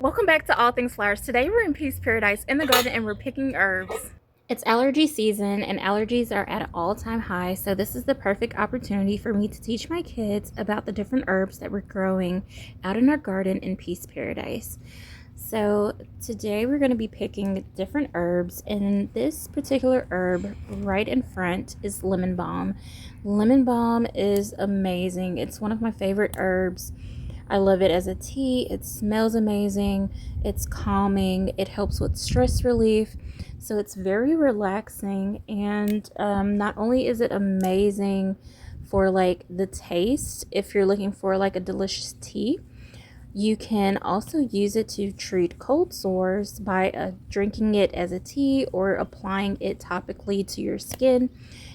Welcome back to All Things Flowers. Today we're in Peace Paradise in the garden and we're picking herbs. It's allergy season and allergies are at an all-time high, so this is the perfect opportunity for me to teach my kids about the different herbs that we're growing out in our garden in Peace Paradise. So today we're going to be picking different herbs, and this particular herb right in front is lemon balm. Lemon balm is amazing. It's one of my favorite herbs. I love it as a tea. It smells amazing. It's calming. It helps with stress relief. So it's very relaxing. And not only is it amazing for like the taste, if you're looking for like a delicious tea, you can also use it to treat cold sores by drinking it as a tea or applying it topically to your skin.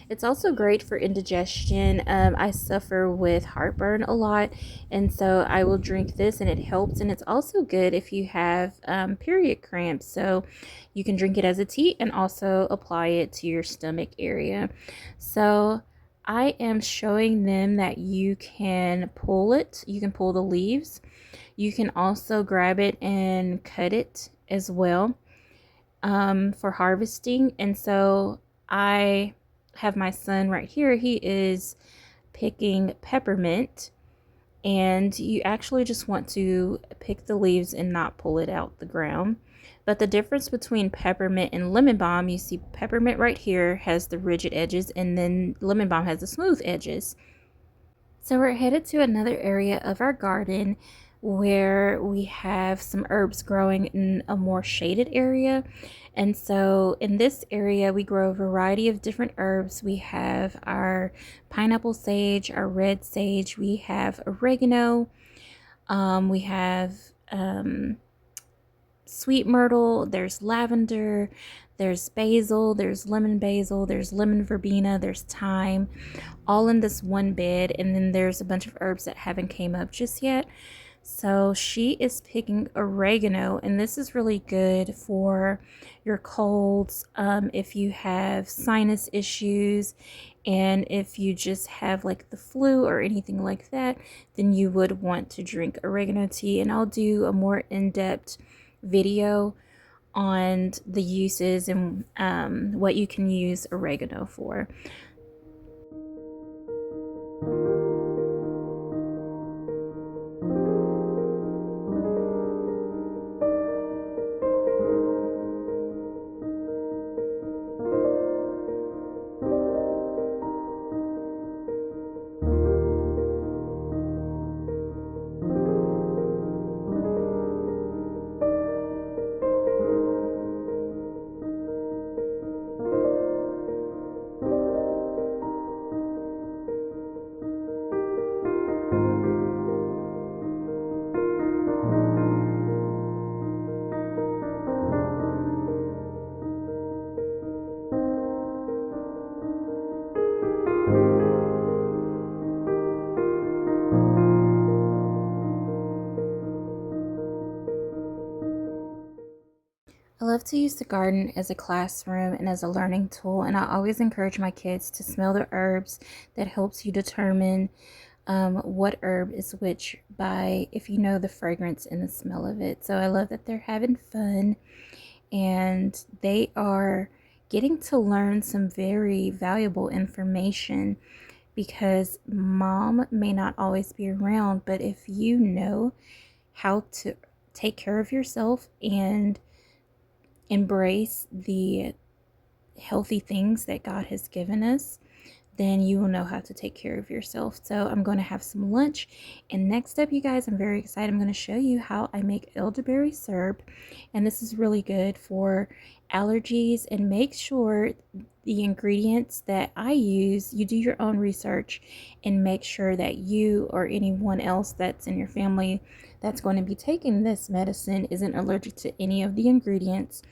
It's also great for indigestion. I suffer with heartburn a lot, and so I will drink this and it helps. And it's also good if you have period cramps. So you can drink it as a tea and also apply it to your stomach area. So I am showing them that you can pull it. You can pull the leaves. You can also grab it and cut it as well for harvesting. And so I have my son right here. He is picking peppermint, and you actually just want to pick the leaves and not pull it out the ground. But the difference between peppermint and lemon balm, you see peppermint right here has the rigid edges, and then lemon balm has the smooth edges. So we're headed to another area of our garden where we have some herbs growing in a more shaded area. And so in this area, we grow a variety of different herbs. We have our pineapple sage, our red sage, we have oregano, we have sweet myrtle, there's lavender, there's basil, there's lemon verbena, there's thyme, all in this one bed. And then there's a bunch of herbs that haven't came up just yet. So she is picking oregano, and this is really good for your colds, if you have sinus issues, and if you just have like the flu or anything like that, then you would want to drink oregano tea. And I'll do a more in-depth video on the uses and what you can use oregano for. I love to use the garden as a classroom and as a learning tool, and I always encourage my kids to smell the herbs. That helps you determine what herb is which by if you know the fragrance and the smell of it. So I love that they're having fun and they are getting to learn some very valuable information, because mom may not always be around, but if you know how to take care of yourself and embrace the healthy things that God has given us, then you will know how to take care of yourself. So I'm going to have some lunch, and next up, you guys, I'm very excited. I'm going to show you how I make elderberry syrup, and this is really good for allergies. And make sure the ingredients that I use, you do your own research and make sure that you or anyone else that's in your family that's going to be taking this medicine isn't allergic to any of the ingredients.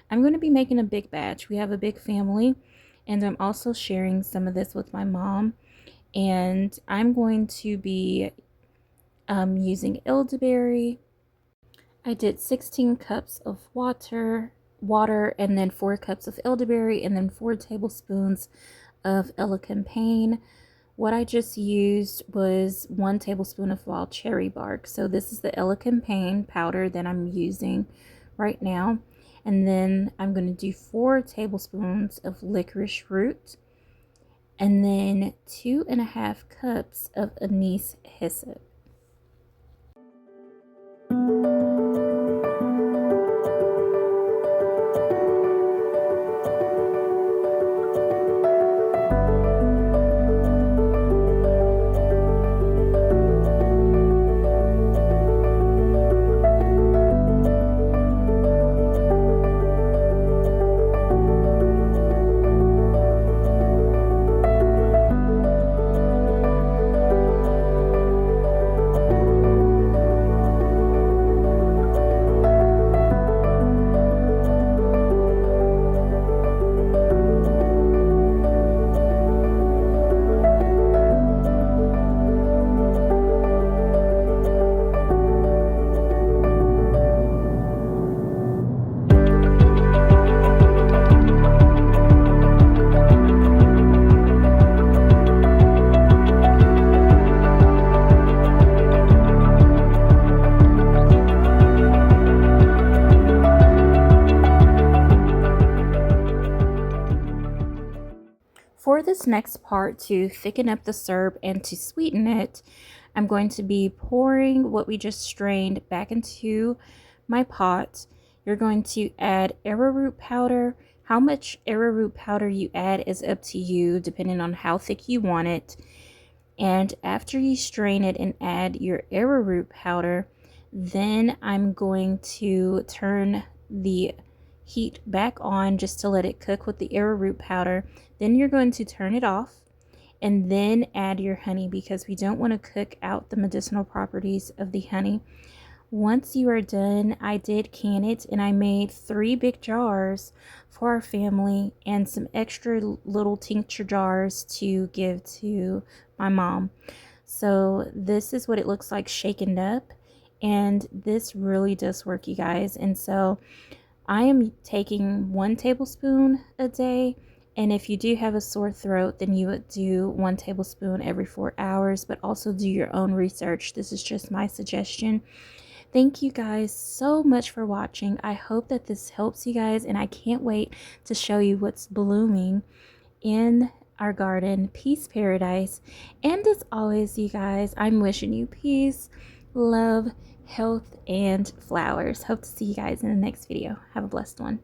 I'm going to be making a big batch. We have a big family, and I'm also sharing some of this with my mom. And I'm going to be using elderberry. I did 16 cups of water, and then 4 cups of elderberry, and then 4 tablespoons of elecampane, What I just used was 1 tablespoon of wild cherry bark. So this is the elecampane powder that I'm using right now. And then I'm going to do 4 tablespoons of licorice root. And then 2.5 cups of anise hyssop. For this next part, to thicken up the syrup and to sweeten it, I'm going to be pouring what we just strained back into my pot. You're going to add arrowroot powder. How much arrowroot powder you add is up to you, depending on how thick you want it. And after you strain it and add your arrowroot powder, then I'm going to turn the heat back on just to let it cook with the arrowroot powder. Then you're going to turn it off and then add your honey, because we don't want to cook out the medicinal properties of the honey. Once you are done, I did can it, and I made 3 big jars for our family and some extra little tincture jars to give to my mom. So this is what it looks like shaken up, and this really does work, you guys. And so I am taking 1 tablespoon a day, and if you do have a sore throat, then you would do 1 tablespoon every 4 hours, but also do your own research. This is just my suggestion. Thank you guys so much for watching. I hope that this helps you guys, and I can't wait to show you what's blooming in our garden, Peace Paradise. And as always, you guys, I'm wishing you peace, love, health, and flowers. Hope to see you guys in the next video. Have a blessed one.